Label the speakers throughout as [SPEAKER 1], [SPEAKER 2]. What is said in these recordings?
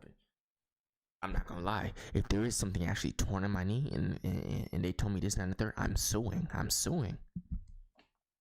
[SPEAKER 1] happened. I'm not gonna lie. If there is something actually torn in my knee and they told me this and the third, I'm suing.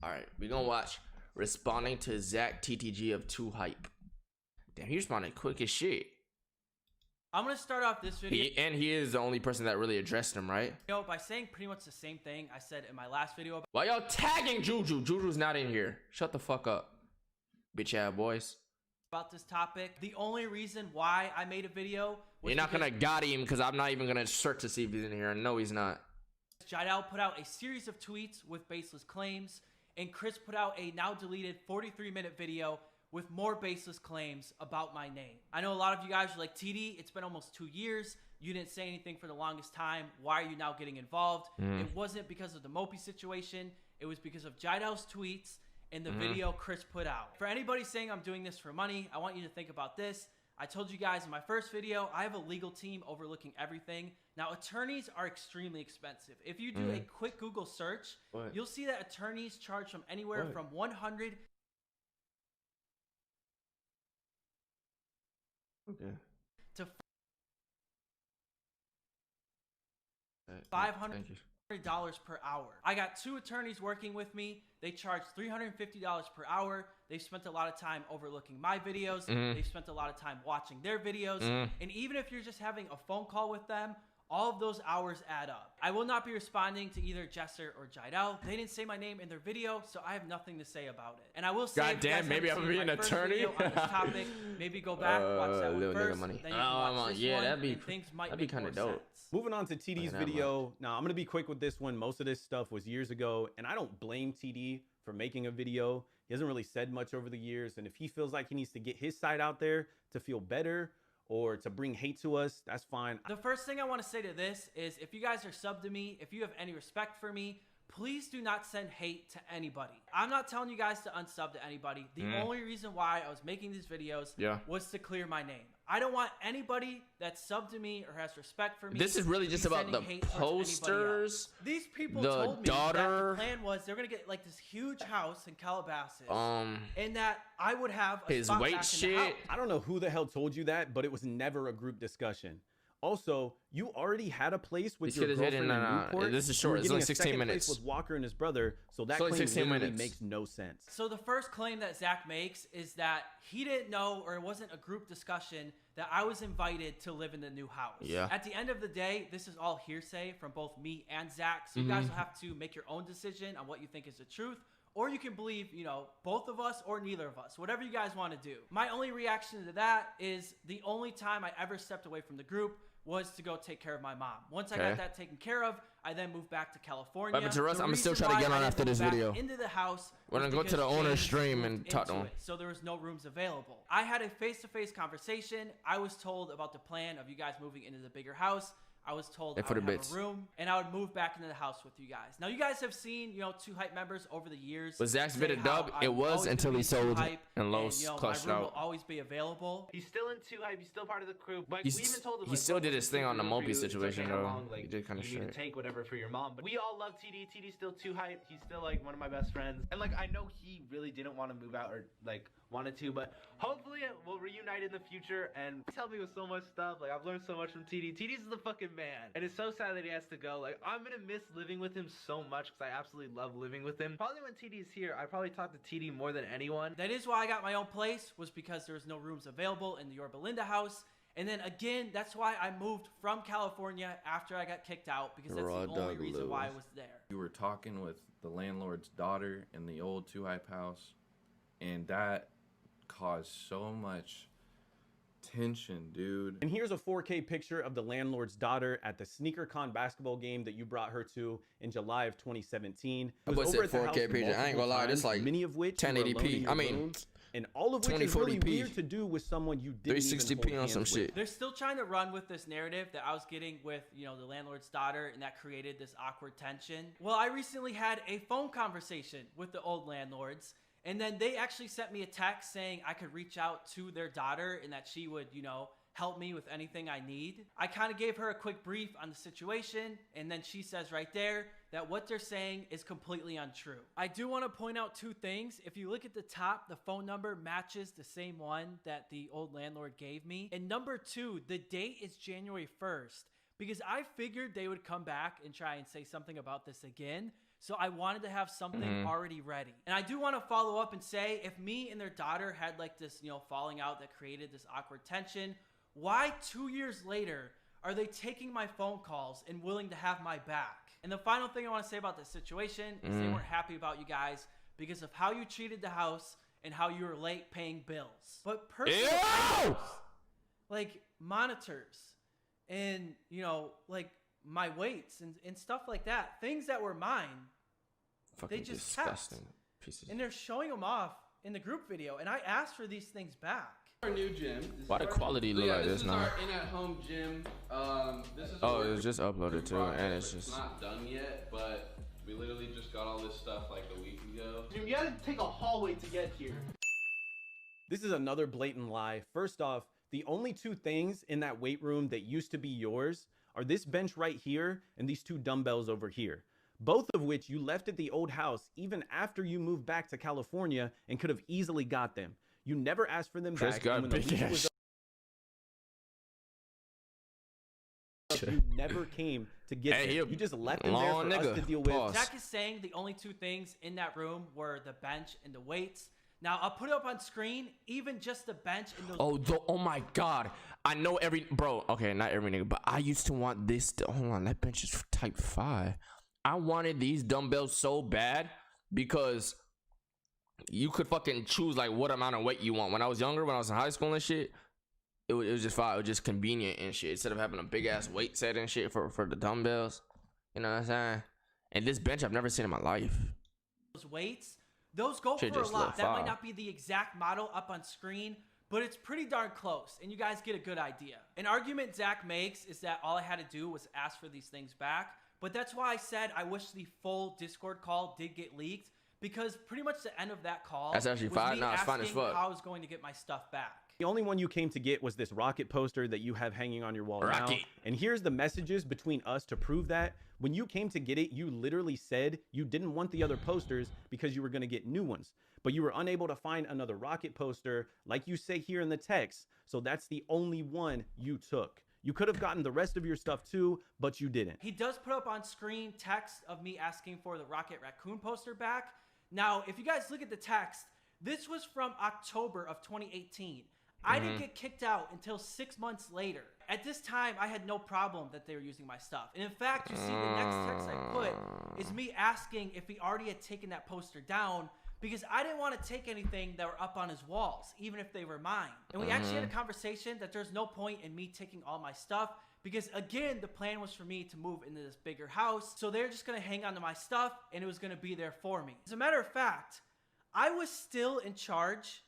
[SPEAKER 1] All right, we gonna watch responding to Zack TTG of 2 Hype. Damn, he responded quick as shit.
[SPEAKER 2] I'm gonna start off this video.
[SPEAKER 1] He is the only person that really addressed him, right?
[SPEAKER 2] By saying pretty much the same thing I said in my last video.
[SPEAKER 1] Why y'all tagging Juju? Juju's not in here. Shut the fuck up, bitch ass boys.
[SPEAKER 2] About this topic, the only reason why I made a video was
[SPEAKER 1] you're not gonna got him because I'm not even gonna search to see if he's in here. No, he's not.
[SPEAKER 2] Jidal put out a series of tweets with baseless claims, and Chris put out a now deleted 43-minute video with more baseless claims about my name. I know a lot of you guys are like, TD, it's been almost 2 years. You didn't say anything for the longest time. Why are you now getting involved? It wasn't because of the Mopey situation. It was because of Jidal's tweets and the video Chris put out. For anybody saying I'm doing this for money, I want you to think about this. I told you guys in my first video, I have a legal team overlooking everything. Now, attorneys are extremely expensive. If you do a quick Google search, you'll see that attorneys charge from anywhere from $100 to $500 per hour. I got 2 attorneys working with me. They charge $350 per hour. They've spent a lot of time overlooking my videos. They've spent a lot of time watching their videos. And even if you're just having a phone call with them, all of those hours add up. I will not be responding to either Jesser or Jidal. They didn't say my name in their video, so I have nothing to say about it. And I will say,
[SPEAKER 1] God damn, maybe I'm gonna be an attorney.
[SPEAKER 2] On this topic, maybe go back, watch that one first.
[SPEAKER 1] Money.
[SPEAKER 2] Then you can watch this one,
[SPEAKER 1] that'd be kind of dope.
[SPEAKER 2] Sense.
[SPEAKER 3] Moving on to TD's video. Now, I'm going to be quick with this one. Most of this stuff was years ago, and I don't blame TD for making a video. He hasn't really said much over the years, and if he feels like he needs to get his side out there to feel better or to bring hate to us, that's fine.
[SPEAKER 2] The first thing I want to say to this is, if you guys are subbed to me, if you have any respect for me, please do not send hate to anybody. I'm not telling you guys to unsub to anybody. The only reason why I was making these videos was to clear my name. I don't want anybody that's subbed to me or has respect for me.
[SPEAKER 1] This is really just about the posters.
[SPEAKER 2] These people
[SPEAKER 1] the
[SPEAKER 2] told me
[SPEAKER 1] daughter,
[SPEAKER 2] that the plan was they're gonna get like this huge house in Calabasas, and that I would have a
[SPEAKER 1] his
[SPEAKER 2] spot
[SPEAKER 1] weight
[SPEAKER 2] back
[SPEAKER 1] shit.
[SPEAKER 2] in the house.
[SPEAKER 3] I don't know who the hell told you that, but it was never a group discussion. Also, you already had a place with your girlfriend in Newport.
[SPEAKER 1] This is short. It's only 16 minutes.
[SPEAKER 3] With Walker and his brother, so that claim literally makes no sense.
[SPEAKER 2] So the first claim that Zack makes is that he didn't know, or it wasn't a group discussion, that I was invited to live in the new house.
[SPEAKER 1] Yeah.
[SPEAKER 2] At the end of the day, this is all hearsay from both me and Zack. So you guys will have to make your own decision on what you think is the truth. Or you can believe, you know, both of us or neither of us. Whatever you guys want to do. My only reaction to that is the only time I ever stepped away from the group was to go take care of my mom. Once I got that taken care of, I then moved back to California.
[SPEAKER 1] But to Russ, I'm still trying to get on after this video.
[SPEAKER 2] Into the house.
[SPEAKER 1] We're gonna go to the owner's stream and talk to him.
[SPEAKER 2] So there was no rooms available. I had a face-to-face conversation. I was told about the plan of you guys moving into the bigger house. I was told I would have a room, and I would move back into the house with you guys. Now, you guys have seen, you know, 2 Hype members over the years.
[SPEAKER 1] But Zack's been a dub. It was until he sold and Los clutched out.
[SPEAKER 2] My room will always be available.
[SPEAKER 4] He's still in 2 Hype. He's still part of the crew. But
[SPEAKER 1] we even told him, he still did his thing on the Mopey situation, though. He did kind of shit.
[SPEAKER 4] You need to take whatever for your mom. But we all love TD. TD's still 2 Hype. He's still, like, one of my best friends. And, like, I know he really didn't want to move out or, like, wanted to, but hopefully we'll reunite in the future. And tell me with so much stuff. Like, I've learned so much from TD. TD's the fucking man. And it's so sad that he has to go. Like, I'm gonna miss living with him so much because I absolutely love living with him. Probably when TD's here, I probably talk to TD more than anyone.
[SPEAKER 2] That is why I got my own place, was because there was no rooms available in the Yorba Linda house. And then again, that's why I moved from California after I got kicked out, because that's the only reason why I was there.
[SPEAKER 5] You were talking with the landlord's daughter in the old 2 Hype house, and that caused so much tension, dude.
[SPEAKER 3] And here's a 4K picture of the landlord's daughter at the SneakerCon basketball game that you brought her to in July of 2017.
[SPEAKER 1] I was over at 4K picture. I ain't gonna lie, it's like
[SPEAKER 3] many of which
[SPEAKER 1] 1080p. I mean,
[SPEAKER 3] and all of which is really weird to do with someone you didn't
[SPEAKER 1] 360p on some shit.
[SPEAKER 2] They're still trying to run with this narrative that I was getting with, you know, the landlord's daughter, and that created this awkward tension. Well, I recently had a phone conversation with the old landlords. And then they actually sent me a text saying I could reach out to their daughter and that she would, you know, help me with anything I need. I kind of gave her a quick brief on the situation, and then she says right there that what they're saying is completely untrue. I do want to point out two things. If you look at the top, the phone number matches the same one that the old landlord gave me. And number two, the date is January 1st, because I figured they would come back and try and say something about this again. So I wanted to have something already ready. And I do want to follow up and say, if me and their daughter had like this, falling out that created this awkward tension, why 2 years later are they taking my phone calls and willing to have my back? And the final thing I want to say about this situation is they weren't happy about you guys because of how you treated the house and how you were late paying bills. But personal items, like monitors and, like my weights and stuff like that, things that were mine,
[SPEAKER 1] Fucking
[SPEAKER 2] they just
[SPEAKER 1] disgusting
[SPEAKER 2] kept.
[SPEAKER 1] pieces.
[SPEAKER 2] And they're showing them off in the group video, and I asked for these things back.
[SPEAKER 6] Our new gym.
[SPEAKER 1] Why the quality look like this now?
[SPEAKER 6] This is our in-at-home gym. This is
[SPEAKER 1] Oh, it was just uploaded too, and it's just.
[SPEAKER 6] not done yet, but we literally just got all this stuff like a week ago.
[SPEAKER 4] You gotta take a hallway to get here.
[SPEAKER 3] This is another blatant lie. First off, the only two things in that weight room that used to be yours are this bench right here and these two dumbbells over here. Both of which you left at the old house even after you moved back to California and could have easily got them. You never asked for them
[SPEAKER 1] Chris
[SPEAKER 3] back.
[SPEAKER 1] got
[SPEAKER 3] and when the
[SPEAKER 1] big
[SPEAKER 3] lease
[SPEAKER 1] ass
[SPEAKER 3] was up, you never came to get
[SPEAKER 1] Hey,
[SPEAKER 3] them. You just left them there for
[SPEAKER 1] long
[SPEAKER 3] us
[SPEAKER 1] nigga.
[SPEAKER 3] to deal with.
[SPEAKER 1] Pause.
[SPEAKER 2] Zack is saying the only two things in that room were the bench and the weights. Now, I'll put it up on screen, even just the bench and those...
[SPEAKER 1] Oh my God. I know every... Bro, okay, not every nigga, but I used to want this... Hold on, that bench is type 5. I wanted these dumbbells so bad because you could fucking choose, like, what amount of weight you want. When I was younger, when I was in high school and shit, it was just fine. It was just convenient and shit. Instead of having a big-ass weight set and shit for the dumbbells. You know what I'm saying? And this bench I've never seen in my life.
[SPEAKER 2] Those weights... Those go
[SPEAKER 1] Shit
[SPEAKER 2] for a
[SPEAKER 1] just
[SPEAKER 2] lot.
[SPEAKER 1] look
[SPEAKER 2] That
[SPEAKER 1] fire.
[SPEAKER 2] might not be the exact model up on screen, but it's pretty darn close, and you guys get a good idea. An argument Zack makes is that all I had to do was ask for these things back, but that's why I said I wish the full Discord call did get leaked, because pretty much the end of that call
[SPEAKER 1] That's actually
[SPEAKER 2] was
[SPEAKER 1] fine.
[SPEAKER 2] me
[SPEAKER 1] Nah, it's fine as
[SPEAKER 2] asking
[SPEAKER 1] fuck.
[SPEAKER 2] how I was going to get my stuff back.
[SPEAKER 3] The only one you came to get was this rocket poster that you have hanging on your wall now.
[SPEAKER 1] Rocket.
[SPEAKER 3] And here's the messages between us to prove that. When you came to get it, you literally said you didn't want the other posters because you were going to get new ones. But you were unable to find another rocket poster like you say here in the text. So that's the only one you took. You could have gotten the rest of your stuff too, but you didn't.
[SPEAKER 2] He does put up on screen text of me asking for the Rocket Raccoon poster back. Now, if you guys look at the text, this was from October of 2018. I didn't get kicked out until 6 months later. At this time, I had no problem that they were using my stuff. And in fact, you see the next text I put is me asking if he already had taken that poster down, because I didn't want to take anything that were up on his walls, even if they were mine. And we actually had a conversation that there's no point in me taking all my stuff, because again, the plan was for me to move into this bigger house. So they're just going to hang on to my stuff and it was going to be there for me. As a matter of fact, I was still in charge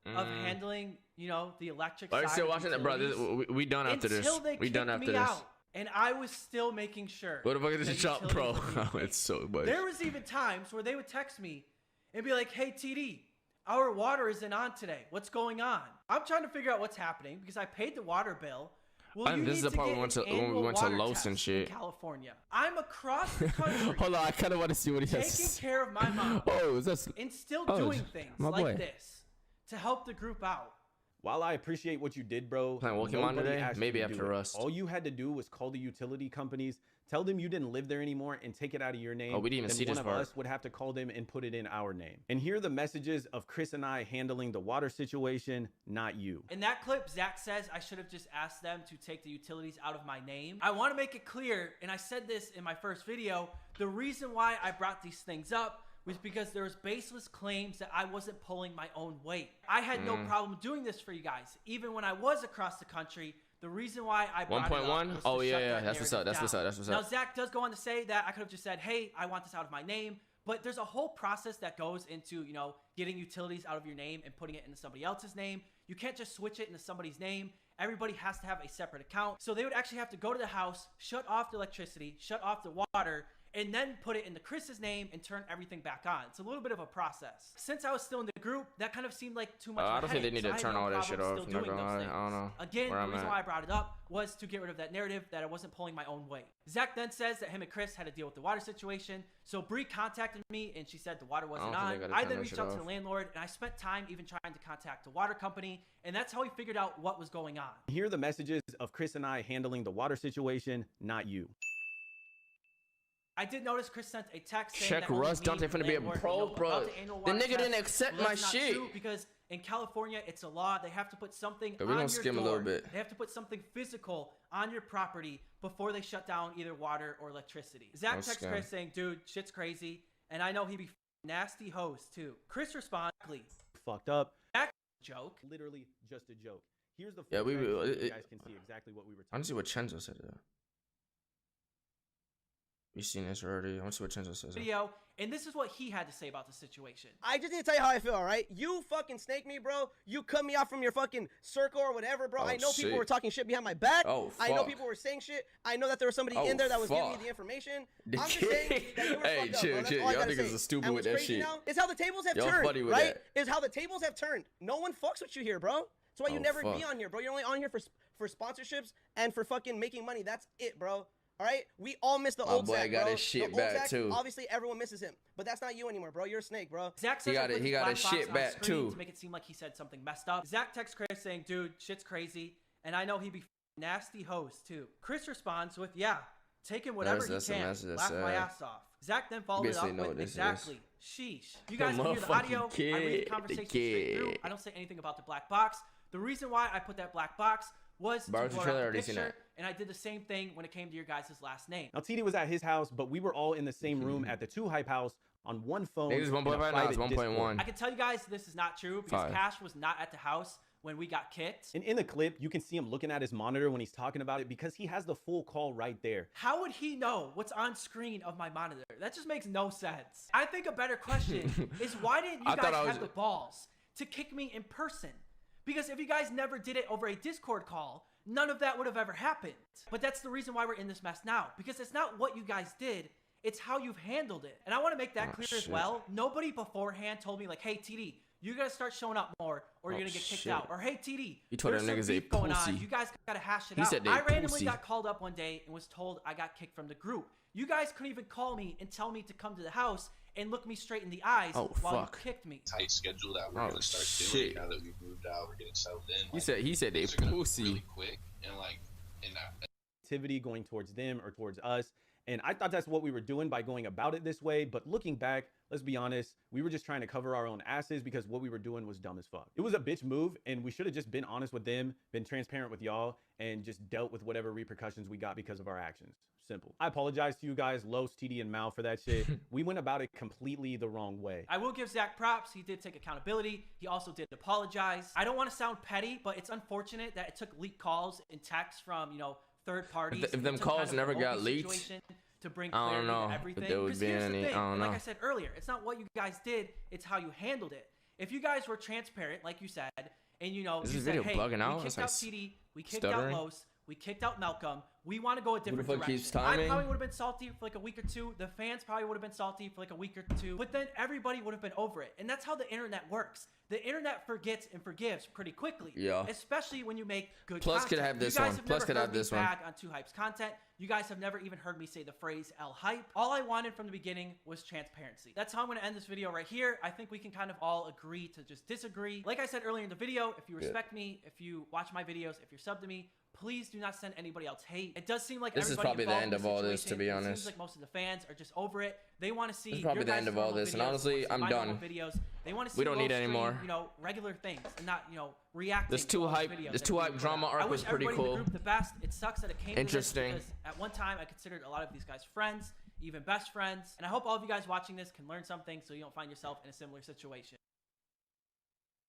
[SPEAKER 2] of handling, the electric side.
[SPEAKER 1] I'm still
[SPEAKER 2] of
[SPEAKER 1] watching that, bro.
[SPEAKER 2] utilities
[SPEAKER 1] We done after this.
[SPEAKER 2] until they
[SPEAKER 1] We done
[SPEAKER 2] kicked
[SPEAKER 1] after
[SPEAKER 2] me
[SPEAKER 1] this.
[SPEAKER 2] out. And I was still making sure.
[SPEAKER 1] What the fuck is
[SPEAKER 2] that
[SPEAKER 1] this shop,
[SPEAKER 2] utilities
[SPEAKER 1] bro?
[SPEAKER 2] were being paid.
[SPEAKER 1] It's so much.
[SPEAKER 2] There was even times where they would text me and be like, "Hey, TD, our water isn't on today. What's going on?" I'm trying to figure out what's happening because I paid the water bill. Well,
[SPEAKER 1] And
[SPEAKER 2] you
[SPEAKER 1] this is
[SPEAKER 2] need
[SPEAKER 1] the part
[SPEAKER 2] get
[SPEAKER 1] we went
[SPEAKER 2] an
[SPEAKER 1] to- when we
[SPEAKER 2] annual
[SPEAKER 1] went to
[SPEAKER 2] water
[SPEAKER 1] Los and
[SPEAKER 2] test
[SPEAKER 1] shit.
[SPEAKER 2] in California. I'm across the country
[SPEAKER 1] Hold on, I kind of want to see what he has.
[SPEAKER 2] taking care of my mom
[SPEAKER 1] Oh, is that?
[SPEAKER 2] and still
[SPEAKER 1] Oh,
[SPEAKER 2] doing things
[SPEAKER 1] my
[SPEAKER 2] like
[SPEAKER 1] boy.
[SPEAKER 2] this to help the group out.
[SPEAKER 3] While I appreciate what you did, bro,
[SPEAKER 1] Playing Pokemon
[SPEAKER 3] nobody
[SPEAKER 1] today?
[SPEAKER 3] asked you
[SPEAKER 1] Maybe
[SPEAKER 3] to do
[SPEAKER 1] after
[SPEAKER 3] it.
[SPEAKER 1] Rust.
[SPEAKER 3] All you had to do was call the utility companies, tell them you didn't live there anymore, and take it out of your name.
[SPEAKER 1] Oh, we didn't even
[SPEAKER 3] Then
[SPEAKER 1] see
[SPEAKER 3] one
[SPEAKER 1] this
[SPEAKER 3] of
[SPEAKER 1] part.
[SPEAKER 3] us would have to call them and put it in our name. And here are the messages of Chris and I handling the water situation, not you.
[SPEAKER 2] In that clip, Zack says I should have just asked them to take the utilities out of my name. I want to make it clear, and I said this in my first video, the reason why I brought these things up was because there was baseless claims that I wasn't pulling my own weight. I had no problem doing this for you guys. Even when I was across the country, the reason why I brought it up
[SPEAKER 1] 1.1?
[SPEAKER 2] was
[SPEAKER 1] Oh,
[SPEAKER 2] to
[SPEAKER 1] yeah,
[SPEAKER 2] shut
[SPEAKER 1] yeah,
[SPEAKER 2] that
[SPEAKER 1] that's what's up,
[SPEAKER 2] narrative
[SPEAKER 1] that's what's
[SPEAKER 2] down.
[SPEAKER 1] up, that's what's
[SPEAKER 2] Now,
[SPEAKER 1] up.
[SPEAKER 2] Zack does go on to say that I could have just said, "Hey, I want this out of my name," but there's a whole process that goes into, getting utilities out of your name and putting it into somebody else's name. You can't just switch it into somebody's name. Everybody has to have a separate account. So they would actually have to go to the house, shut off the electricity, shut off the water, and then put it into Chris's name and turn everything back on. It's a little bit of a process. Since I was still in the group, that kind of seemed like too much of a
[SPEAKER 1] I don't think they
[SPEAKER 2] headache,
[SPEAKER 1] need
[SPEAKER 2] so
[SPEAKER 1] to
[SPEAKER 2] I
[SPEAKER 1] turn
[SPEAKER 2] had no
[SPEAKER 1] all that shit
[SPEAKER 2] problem
[SPEAKER 1] off.
[SPEAKER 2] still
[SPEAKER 1] Not
[SPEAKER 2] doing
[SPEAKER 1] gonna
[SPEAKER 2] those
[SPEAKER 1] lie,
[SPEAKER 2] things.
[SPEAKER 1] I don't know
[SPEAKER 2] Again,
[SPEAKER 1] where
[SPEAKER 2] the
[SPEAKER 1] I'm
[SPEAKER 2] reason
[SPEAKER 1] at.
[SPEAKER 2] why I brought it up was to get rid of that narrative that I wasn't pulling my own weight. Zach then says that him and Chris had to deal with the water situation, so Bree contacted me and she said the water wasn't
[SPEAKER 1] don't think
[SPEAKER 2] on.
[SPEAKER 1] they gotta
[SPEAKER 2] I
[SPEAKER 1] turn
[SPEAKER 2] then
[SPEAKER 1] that
[SPEAKER 2] reached
[SPEAKER 1] shit
[SPEAKER 2] out to
[SPEAKER 1] off.
[SPEAKER 2] the landlord and I spent time even trying to contact the water company, and that's how we figured out what was going on.
[SPEAKER 3] Here are the messages of Chris and I handling the water situation, not you.
[SPEAKER 2] I did notice Chris sent a text saying
[SPEAKER 1] Check
[SPEAKER 2] that only
[SPEAKER 1] Russ
[SPEAKER 2] me,
[SPEAKER 1] Dante
[SPEAKER 2] the
[SPEAKER 1] finna be a
[SPEAKER 2] landlord,
[SPEAKER 1] pro,
[SPEAKER 2] know
[SPEAKER 1] bro.
[SPEAKER 2] about the annual
[SPEAKER 1] The
[SPEAKER 2] water
[SPEAKER 1] nigga didn't
[SPEAKER 2] test.
[SPEAKER 1] accept
[SPEAKER 2] Well, that's
[SPEAKER 1] my
[SPEAKER 2] not
[SPEAKER 1] shit.
[SPEAKER 2] true, because in California, it's a law. They have to put something
[SPEAKER 1] Yeah, we
[SPEAKER 2] on
[SPEAKER 1] gonna
[SPEAKER 2] your
[SPEAKER 1] skim a
[SPEAKER 2] door.
[SPEAKER 1] little bit.
[SPEAKER 2] They have to put something physical on your property before they shut down either water or electricity. Zach
[SPEAKER 1] Let's
[SPEAKER 2] texts
[SPEAKER 1] skim.
[SPEAKER 2] Chris saying, dude, shit's crazy. And I know he be nasty host too. Chris responds,
[SPEAKER 3] Fucked up.
[SPEAKER 2] joke.
[SPEAKER 3] Literally just a joke. Here's the
[SPEAKER 1] Yeah,
[SPEAKER 3] full
[SPEAKER 1] we-
[SPEAKER 3] text so
[SPEAKER 1] it-
[SPEAKER 3] you guys can see exactly what we were
[SPEAKER 1] I
[SPEAKER 3] talking
[SPEAKER 1] want to see what Chenzo said though. You seen this already? I want to see what Chenzo says.
[SPEAKER 2] Video, and this is what he had to say about the situation.
[SPEAKER 7] I just need to tell you how I feel, all right? You fucking snake me, bro. You cut me off from your fucking circle or whatever, bro.
[SPEAKER 1] Oh,
[SPEAKER 7] I know people
[SPEAKER 1] shit.
[SPEAKER 7] were talking shit behind my back.
[SPEAKER 1] Oh,
[SPEAKER 7] I know
[SPEAKER 1] fuck.
[SPEAKER 7] people were saying shit. I know that there was somebody
[SPEAKER 1] Oh,
[SPEAKER 7] in there that was giving me
[SPEAKER 1] fuck.
[SPEAKER 7] the information.
[SPEAKER 1] The
[SPEAKER 7] I'm just saying that you were
[SPEAKER 1] Hey,
[SPEAKER 7] fucked up,
[SPEAKER 1] chill,
[SPEAKER 7] bro. That's
[SPEAKER 1] chill.
[SPEAKER 7] all I
[SPEAKER 1] Y'all
[SPEAKER 7] gotta
[SPEAKER 1] niggas
[SPEAKER 7] say.
[SPEAKER 1] are stupid
[SPEAKER 7] And
[SPEAKER 1] with
[SPEAKER 7] what's
[SPEAKER 1] that
[SPEAKER 7] crazy
[SPEAKER 1] shit.
[SPEAKER 7] now is how the tables have
[SPEAKER 1] Y'all
[SPEAKER 7] turned,
[SPEAKER 1] funny with
[SPEAKER 7] right?
[SPEAKER 1] that.
[SPEAKER 7] Is how the tables have turned. No one fucks with you here, bro. That's why you
[SPEAKER 1] Oh,
[SPEAKER 7] never
[SPEAKER 1] fuck.
[SPEAKER 7] be on here, bro. You're only on here for sponsorships and for fucking making money. That's it, bro. All right, we all miss the
[SPEAKER 1] My
[SPEAKER 7] old
[SPEAKER 1] boy
[SPEAKER 7] Zack,
[SPEAKER 1] got
[SPEAKER 7] bro.
[SPEAKER 1] his shit
[SPEAKER 7] The old
[SPEAKER 1] back,
[SPEAKER 7] Zack,
[SPEAKER 1] too.
[SPEAKER 7] Obviously, everyone misses him, but that's not you anymore, bro. You're a snake, bro.
[SPEAKER 2] Zach says
[SPEAKER 1] got
[SPEAKER 2] I
[SPEAKER 1] it-
[SPEAKER 2] put
[SPEAKER 1] he
[SPEAKER 2] his
[SPEAKER 1] got
[SPEAKER 2] black
[SPEAKER 1] his
[SPEAKER 2] box
[SPEAKER 1] shit
[SPEAKER 2] on
[SPEAKER 1] back,
[SPEAKER 2] screen
[SPEAKER 1] too.
[SPEAKER 2] to make it seem like he said something messed up. Zach texts Chris saying, dude, shit's crazy. And I know he be nasty host too. Chris responds with, yeah, taking whatever
[SPEAKER 1] That's
[SPEAKER 2] he
[SPEAKER 1] a
[SPEAKER 2] can.
[SPEAKER 1] message that's
[SPEAKER 2] Laugh my
[SPEAKER 1] sad.
[SPEAKER 2] ass off. Zach then followed it
[SPEAKER 1] Basically
[SPEAKER 2] up
[SPEAKER 1] know
[SPEAKER 2] with,
[SPEAKER 1] what this is.
[SPEAKER 2] exactly. Sheesh. You guys
[SPEAKER 1] The
[SPEAKER 2] can hear the
[SPEAKER 1] motherfucking
[SPEAKER 2] audio. I read the
[SPEAKER 1] kid,
[SPEAKER 2] conversation
[SPEAKER 1] the
[SPEAKER 2] straight through.
[SPEAKER 1] kid.
[SPEAKER 2] I don't say anything about the black box. The reason why I put that black box was to
[SPEAKER 1] Barbecue
[SPEAKER 2] blur out
[SPEAKER 1] trailer,
[SPEAKER 2] the
[SPEAKER 1] already seen
[SPEAKER 2] picture,
[SPEAKER 1] that.
[SPEAKER 2] and I did the same thing when it came to your guys' last name.
[SPEAKER 3] Now, TD was at his house, but we were all in the same room at the 2 Hype house on one phone.
[SPEAKER 1] Niggas
[SPEAKER 3] in a
[SPEAKER 1] 1.5 now, it's
[SPEAKER 3] private Discord.
[SPEAKER 1] 1.1.
[SPEAKER 2] I can tell you guys this is not true because
[SPEAKER 1] 5.
[SPEAKER 2] Cash was not at the house when we got kicked.
[SPEAKER 3] And in the clip, you can see him looking at his monitor when he's talking about it because he has the full call right there.
[SPEAKER 2] How would he know what's on screen of my monitor? That just makes no sense. I think a better question is why didn't you
[SPEAKER 1] I thought
[SPEAKER 2] guys
[SPEAKER 1] I
[SPEAKER 2] have
[SPEAKER 1] was-
[SPEAKER 2] the balls to kick me in person? Because if you guys never did it over a Discord call, none of that would have ever happened. But that's the reason why we're in this mess now. Because it's not what you guys did, it's how you've handled it. And I want to make that
[SPEAKER 1] Oh,
[SPEAKER 2] clear as
[SPEAKER 1] shit.
[SPEAKER 2] well. Nobody beforehand told me like, hey TD, you gotta start showing up more or you're
[SPEAKER 1] Oh,
[SPEAKER 2] gonna get kicked
[SPEAKER 1] shit.
[SPEAKER 2] out. Or hey TD,
[SPEAKER 1] He told
[SPEAKER 2] there's
[SPEAKER 1] them
[SPEAKER 2] some
[SPEAKER 1] niggas they
[SPEAKER 2] beef going on.
[SPEAKER 1] pussy.
[SPEAKER 2] You guys gotta hash it
[SPEAKER 1] He
[SPEAKER 2] out.
[SPEAKER 1] said they
[SPEAKER 2] I randomly
[SPEAKER 1] pussy.
[SPEAKER 2] got called up one day and was told I got kicked from the group. You guys couldn't even call me and tell me to come to the house and look me straight in the eyes
[SPEAKER 1] Oh,
[SPEAKER 2] while
[SPEAKER 1] fuck.
[SPEAKER 2] you kicked me.
[SPEAKER 6] Tight schedule that we're
[SPEAKER 1] Oh,
[SPEAKER 6] gonna start
[SPEAKER 1] shit.
[SPEAKER 6] doing now that we've moved out. We're getting settled in.
[SPEAKER 1] He said they
[SPEAKER 6] things are gonna be
[SPEAKER 1] pussy.
[SPEAKER 6] really quick and like and that.
[SPEAKER 3] Activity going towards them or towards us. And I thought that's what we were doing by going about it this way. But looking back, let's be honest, we were just trying to cover our own asses because what we were doing was dumb as fuck. It was a bitch move, and we should have just been honest with them, been transparent with y'all, and just dealt with whatever repercussions we got because of our actions. Simple. I apologize to you guys, Los, TD, and Mal for that shit. We went about it completely the wrong way.
[SPEAKER 2] I will give Zach props. He did take accountability. He also did apologize. I don't want to sound petty, but it's unfortunate that it took leaked calls and texts from, third parties.
[SPEAKER 1] If
[SPEAKER 2] and
[SPEAKER 1] them
[SPEAKER 2] it took
[SPEAKER 1] calls
[SPEAKER 2] kind of
[SPEAKER 1] never
[SPEAKER 2] an
[SPEAKER 1] got
[SPEAKER 2] open
[SPEAKER 1] leaked,
[SPEAKER 2] situation to bring
[SPEAKER 1] I don't
[SPEAKER 2] clarity to
[SPEAKER 1] know if
[SPEAKER 2] everything.
[SPEAKER 1] there would
[SPEAKER 2] 'Cause
[SPEAKER 1] be
[SPEAKER 2] here's the
[SPEAKER 1] any-
[SPEAKER 2] thing,
[SPEAKER 1] I don't
[SPEAKER 2] and like
[SPEAKER 1] know.
[SPEAKER 2] I said earlier, it's not what you guys did, it's how you handled it. If you guys were transparent, like you said, and
[SPEAKER 1] Is
[SPEAKER 2] you
[SPEAKER 1] this
[SPEAKER 2] said,
[SPEAKER 1] video
[SPEAKER 2] hey,
[SPEAKER 1] bugging out?
[SPEAKER 2] we
[SPEAKER 1] It's
[SPEAKER 2] kicked
[SPEAKER 1] like
[SPEAKER 2] out TD, we kicked
[SPEAKER 1] stuttering.
[SPEAKER 2] out Los, we kicked out Malcolm, we want to go a different
[SPEAKER 1] fuck
[SPEAKER 2] direction.
[SPEAKER 1] keeps
[SPEAKER 2] I
[SPEAKER 1] timing?
[SPEAKER 2] probably would have been salty for like a week or two. The fans probably would have been salty for like a week or two. But then everybody would have been over it. And that's how the internet works. The internet forgets and forgives pretty quickly.
[SPEAKER 1] Yeah.
[SPEAKER 2] Especially when you make good
[SPEAKER 1] Plus
[SPEAKER 2] content.
[SPEAKER 1] could have this
[SPEAKER 2] you guys
[SPEAKER 1] one.
[SPEAKER 2] Have
[SPEAKER 1] Plus
[SPEAKER 2] never
[SPEAKER 1] could
[SPEAKER 2] heard
[SPEAKER 1] have
[SPEAKER 2] me
[SPEAKER 1] this one.
[SPEAKER 2] bag on 2 Hype's content. You guys have never even heard me say the phrase L Hype. All I wanted from the beginning was transparency. That's how I'm going to end this video right here. I think we can kind of all agree to just disagree. Like I said earlier in the video, if you respect me, if you watch my videos, if you're subbed to me, please do not send anybody else hate. It does seem like
[SPEAKER 1] This is
[SPEAKER 2] everybody
[SPEAKER 1] probably the
[SPEAKER 2] involved
[SPEAKER 1] end
[SPEAKER 2] in
[SPEAKER 1] of all this,
[SPEAKER 2] situation,
[SPEAKER 1] to be
[SPEAKER 2] It
[SPEAKER 1] honest.
[SPEAKER 2] seems like most of the fans are just over it. They want to see
[SPEAKER 1] This is probably
[SPEAKER 2] your
[SPEAKER 1] the
[SPEAKER 2] guys'
[SPEAKER 1] end of all
[SPEAKER 2] normal
[SPEAKER 1] this, and
[SPEAKER 2] videos.
[SPEAKER 1] honestly,
[SPEAKER 2] They wanna see
[SPEAKER 1] I'm
[SPEAKER 2] my normal
[SPEAKER 1] done.
[SPEAKER 2] videos. They want to see
[SPEAKER 1] We don't need
[SPEAKER 2] low
[SPEAKER 1] any
[SPEAKER 2] stream,
[SPEAKER 1] more.
[SPEAKER 2] regular things and not, reacting.
[SPEAKER 1] This
[SPEAKER 2] to
[SPEAKER 1] 2
[SPEAKER 2] all these
[SPEAKER 1] Hype-
[SPEAKER 2] videos
[SPEAKER 1] this
[SPEAKER 2] that
[SPEAKER 1] 2
[SPEAKER 2] we
[SPEAKER 1] Hype
[SPEAKER 2] put
[SPEAKER 1] drama
[SPEAKER 2] out.
[SPEAKER 1] arc
[SPEAKER 2] I
[SPEAKER 1] was
[SPEAKER 2] wish
[SPEAKER 1] pretty
[SPEAKER 2] everybody in
[SPEAKER 1] cool.
[SPEAKER 2] the group the best. It sucks that it came
[SPEAKER 1] Interesting.
[SPEAKER 2] to this because at one time I considered a lot of these guys friends, even best friends. And I hope all of you guys watching this can learn something so you don't find yourself in a similar situation.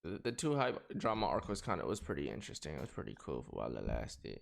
[SPEAKER 1] The 2 Hype drama arc was pretty interesting. It was pretty cool for while it lasted.